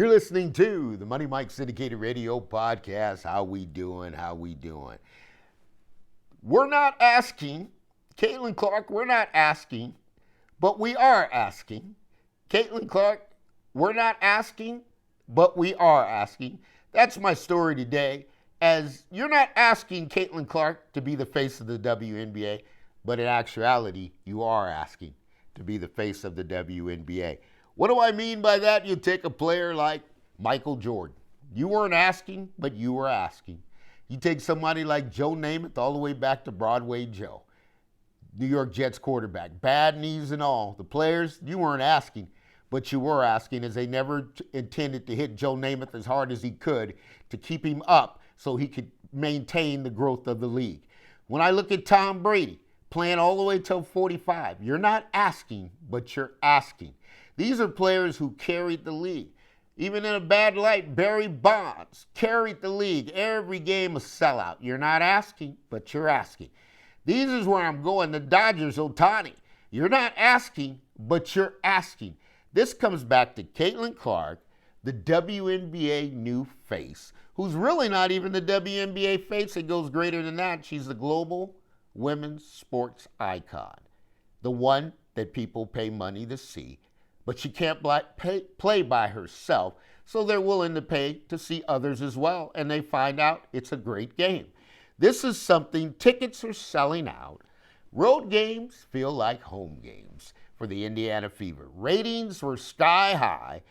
You're listening to the Money Mike Syndicated Radio Podcast. How we doing? We're not asking, Caitlin Clark, we're not asking, but we are asking. Caitlin Clark, we're not asking, but we are asking. That's my story today, as you're not asking Caitlin Clark to be the face of the WNBA, but in actuality, you are asking to be the face of the WNBA. What do I mean by that? You take a player like Michael Jordan. You weren't asking, but you were asking. You take somebody like Joe Namath, all the way back to Broadway Joe, New York Jets quarterback, bad knees and all. The players, you weren't asking, but you were asking, as they never intended to hit Joe Namath as hard as he could to keep him up so he could maintain the growth of the league. When I look at Tom Brady, playing all the way till 45, you're not asking, but you're asking. These are players who carried the league. Even in a bad light, Barry Bonds carried the league. Every game a sellout. You're not asking, but you're asking. These is where I'm going. The Dodgers, Ohtani. You're not asking, but you're asking. This comes back to Caitlin Clark, the WNBA new face, who's really not even the WNBA face. It goes greater than that. She's the global women's sports icon, the one that people pay money to see. But she can't play by herself, so they're willing to pay to see others as well, and they find out it's a great game. This is something, tickets are selling out. Road games feel like home games for the Indiana Fever. Ratings were sky high,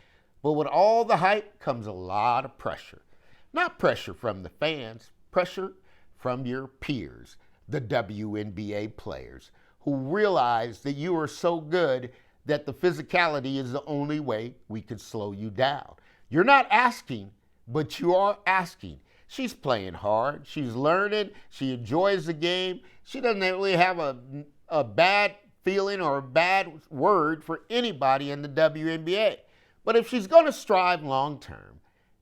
but with all the hype comes a lot of pressure. Not pressure from the fans, pressure from your peers, the WNBA players, who realize that you are so good that the physicality is the only way we could slow you down. You're not asking, but you are asking. She's playing hard. She's learning. She enjoys the game. She doesn't really have a bad feeling or a bad word for anybody in the WNBA. But if she's going to strive long term,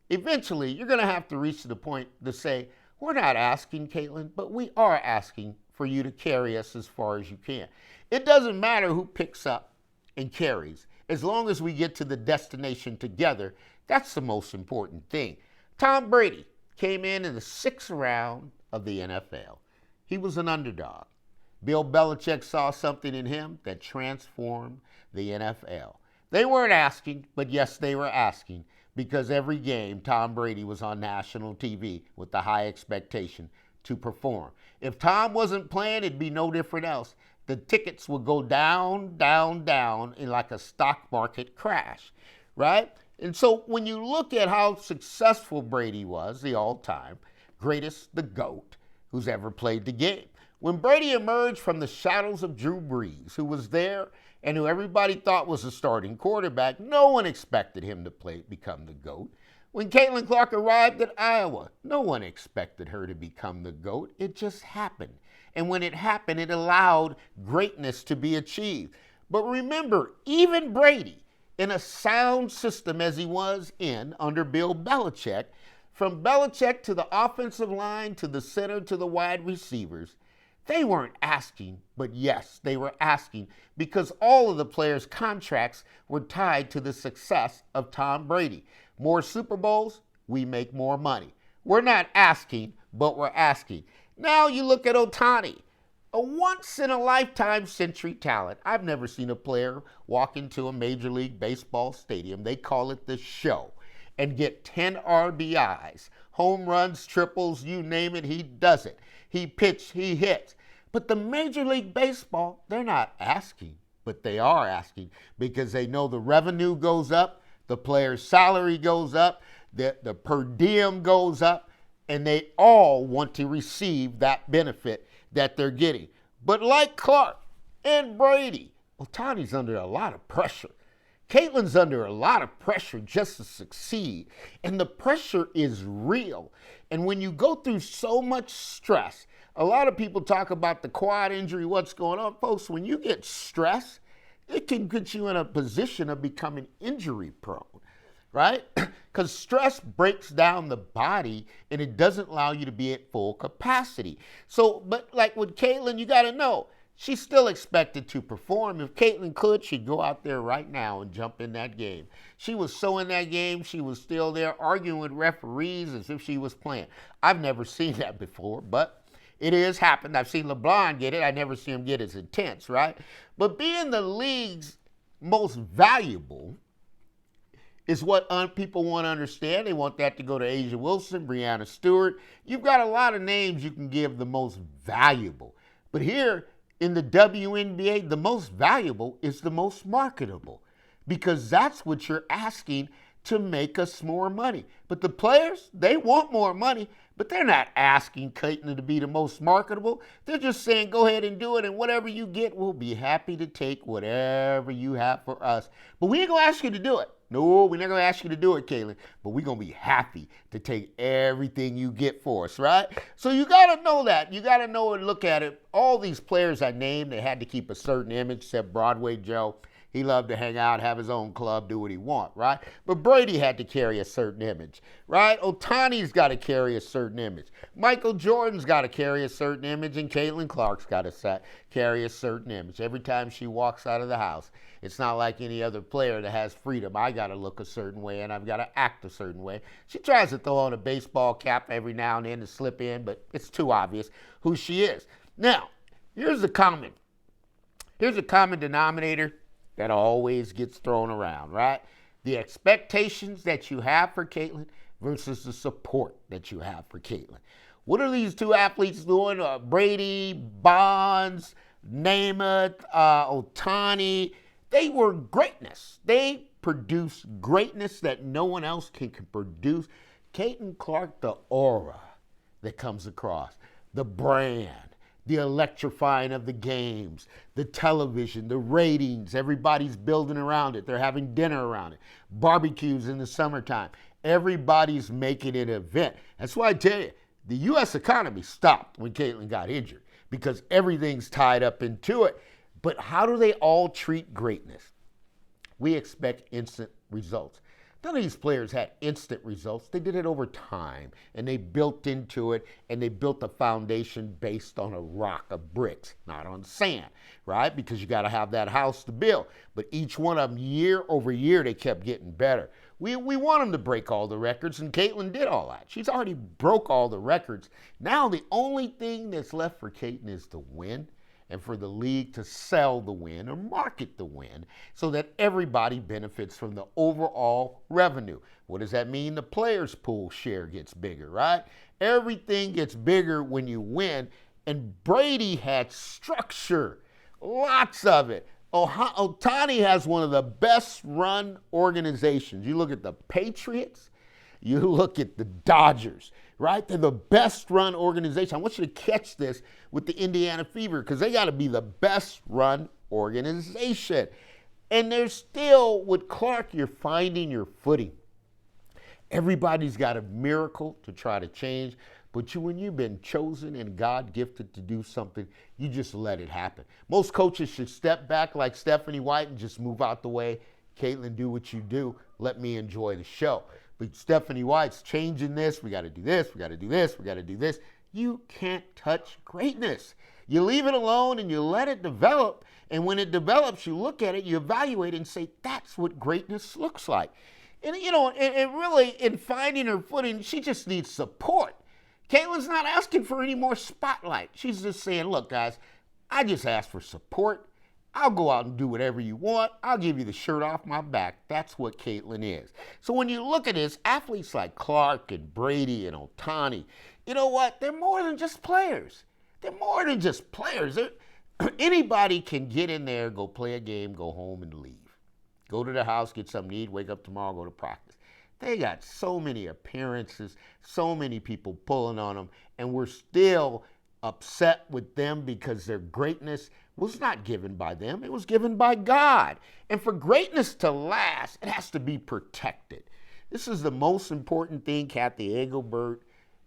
eventually you're going to have to reach to the point to say, we're not asking, Caitlin, but we are asking for you to carry us as far as you can. It doesn't matter who picks up and carries. As long as we get to the destination together, that's the most important thing. Tom Brady came in the 6th round of the NFL. He was an underdog. Bill Belichick saw something in him that transformed the NFL. They weren't asking, but yes, they were asking, because every game Tom Brady was on national TV with the high expectation to perform. If Tom wasn't playing, it'd be no different else. The tickets would go down, down, down in like a stock market crash, right? And so when you look at how successful Brady was, the all-time greatest, the GOAT, who's ever played the game. When Brady emerged from the shadows of Drew Brees, who was there and who everybody thought was a starting quarterback, no one expected him to become the GOAT. When Caitlin Clark arrived at Iowa, no one expected her to become the GOAT. It just happened. And when it happened, it allowed greatness to be achieved. But remember, even Brady, in a sound system as he was in under Bill Belichick, from Belichick to the offensive line to the center to the wide receivers, they weren't asking, but yes, they were asking, because all of the players' contracts were tied to the success of Tom Brady. More Super Bowls, we make more money. We're not asking, but we're asking. Now you look at Ohtani, a once-in-a-lifetime century talent. I've never seen a player walk into a Major League Baseball stadium, they call it the show, and get 10 RBIs, home runs, triples, you name it, he does it. He pitched, he hits. But the Major League Baseball, they're not asking, but they are asking, because they know the revenue goes up, the player's salary goes up, the per diem goes up, and they all want to receive that benefit that they're getting. But like Clark and Brady, Ohtani's under a lot of pressure. Caitlin's under a lot of pressure just to succeed, and the pressure is real. And when you go through so much stress, a lot of people talk about the quad injury, what's going on. Folks, when you get stressed, it can get you in a position of becoming injury prone, right? Because stress breaks down the body and it doesn't allow you to be at full capacity. So, but like with Caitlin, you got to know, she's still expected to perform. If Caitlin could, she'd go out there right now and jump in that game. She was so in that game, she was still there arguing with referees as if she was playing. I've never seen that before, but it has happened. I've seen LeBron get it. I never see him get as intense, right? But being the league's most valuable is what people want to understand. They want that to go to Asia Wilson, Breanna Stewart. You've got a lot of names you can give the most valuable. But here in the WNBA, the most valuable is the most marketable, because that's what you're asking to make us more money. But the players, they want more money, but they're not asking Caitlin to be the most marketable. They're just saying, go ahead and do it, and whatever you get, we'll be happy to take whatever you have for us. But we ain't going to ask you to do it. No, we're not going to ask you to do it, Caitlin, but we're going to be happy to take everything you get for us, right? So you got to know that. You got to know and look at it. All these players I named, they had to keep a certain image, except Broadway Joe. He loved to hang out, have his own club, do what he want, right? But Brady had to carry a certain image, right? Ohtani's got to carry a certain image. Michael Jordan's got to carry a certain image, and Caitlin Clark's got to carry a certain image. Every time she walks out of the house, it's not like any other player that has freedom. I got to look a certain way, and I've got to act a certain way. She tries to throw on a baseball cap every now and then to slip in, but it's too obvious who she is. Now, here's a common denominator that always gets thrown around, right? The expectations that you have for Caitlin versus the support that you have for Caitlin. What are these two athletes doing? Brady, Bonds, Namath, Ohtani. They were greatness. They produced greatness that no one else can produce. Caitlin Clark, the aura that comes across, the brand, the electrifying of the games, the television, the ratings, everybody's building around it. They're having dinner around it. Barbecues in the summertime. Everybody's making it an event. That's why I tell you, the U.S. economy stopped when Caitlin got injured, because everything's tied up into it. But how do they all treat greatness? We expect instant results. None of these players had instant results. They did it over time, and they built into it, and they built a foundation based on a rock of bricks, not on sand, right? Because you got to have that house to build. But each one of them, year over year, they kept getting better. We want them to break all the records, and Caitlin did all that. She's already broke all the records. Now the only thing that's left for Caitlin is to win, and for the league to sell the win or market the win so that everybody benefits from the overall revenue. What does that mean? The players' pool share gets bigger, right? Everything gets bigger when you win, and Brady had structure, lots of it. Ohtani has one of the best run organizations. You look at the Patriots, you look at the Dodgers, right? They're the best run organization. I want you to catch this with the Indiana Fever, because they got to be the best run organization. And there's still, with Clark, you're finding your footing. Everybody's got a miracle to try to change, but when you've been chosen and God gifted to do something, you just let it happen. Most coaches should step back like Stephanie White and just move out the way. Caitlin, do what you do. Let me enjoy the show. But Stephanie White's changing this. We got to do this. We got to do this. We got to do this. You can't touch greatness. You leave it alone and you let it develop. And when it develops, you look at it, you evaluate it and say, that's what greatness looks like. And, and really, in finding her footing, she just needs support. Caitlin's not asking for any more spotlight. She's just saying, look, guys, I just asked for support. I'll go out and do whatever you want. I'll give you the shirt off my back. That's what Caitlin is. So when you look at this, athletes like Clark and Brady and Ohtani, you know what? They're more than just players. They're more than just players. Anybody can get in there, go play a game, go home and leave. Go to the house, get something to eat, wake up tomorrow, go to practice. They got so many appearances, so many people pulling on them, and we're still upset with them because their greatness was not given by them. It was given by God. And for greatness to last, it has to be protected. This is the most important thing. Kathy Engelbert,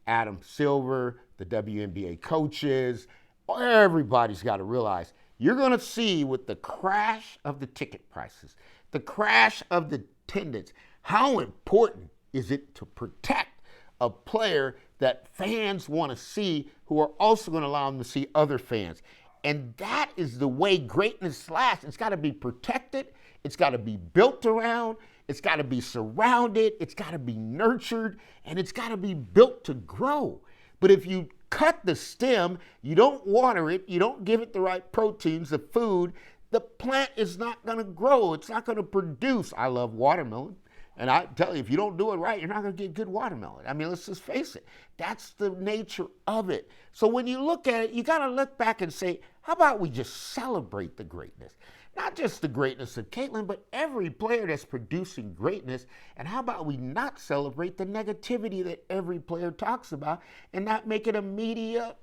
Adam Silver, the WNBA coaches, everybody's got to realize you're going to see with the crash of the ticket prices, the crash of the attendance, how important is it to protect a player that fans want to see, who are also going to allow them to see other fans. And that is the way greatness lasts. It's got to be protected. It's got to be built around. It's got to be surrounded. It's got to be nurtured. And it's got to be built to grow. But if you cut the stem, you don't water it, you don't give it the right proteins, the food, the plant is not going to grow. It's not going to produce. I love watermelon. And I tell you, if you don't do it right, you're not going to get good watermelon. I mean, let's just face it. That's the nature of it. So when you look at it, you got to look back and say, how about we just celebrate the greatness? Not just the greatness of Caitlin, but every player that's producing greatness. And how about we not celebrate the negativity that every player talks about and not make it a media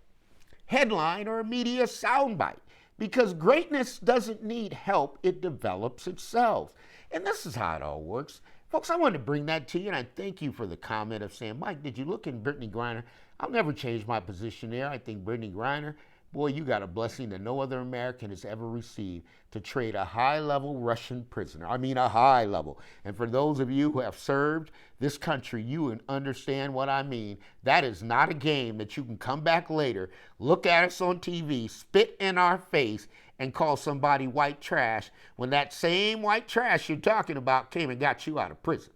headline or a media soundbite? Because greatness doesn't need help, it develops itself. And this is how it all works. Folks, I wanted to bring that to you, and I thank you for the comment of saying, Mike, did you look in Brittany Griner? I'll never change my position there. I think Brittany Griner, boy, you got a blessing that no other American has ever received to trade a high-level Russian prisoner. I mean, a high level. And for those of you who have served this country, you understand what I mean. That is not a game that you can come back later, look at us on TV, spit in our face, and call somebody white trash when that same white trash you're talking about came and got you out of prison.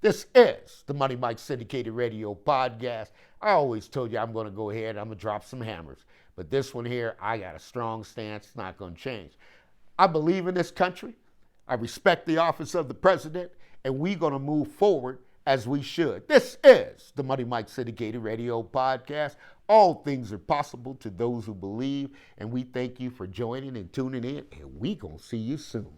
This is the Money Mike Syndicated Radio Podcast. I always told you I'm going to go ahead and I'm going to drop some hammers. But this one here, I got a strong stance. It's not going to change. I believe in this country. I respect the office of the president. And we're going to move forward as we should. This is the Money Mike Syndicated Radio Podcast. All things are possible to those who believe. And we thank you for joining and tuning in. And we going to see you soon.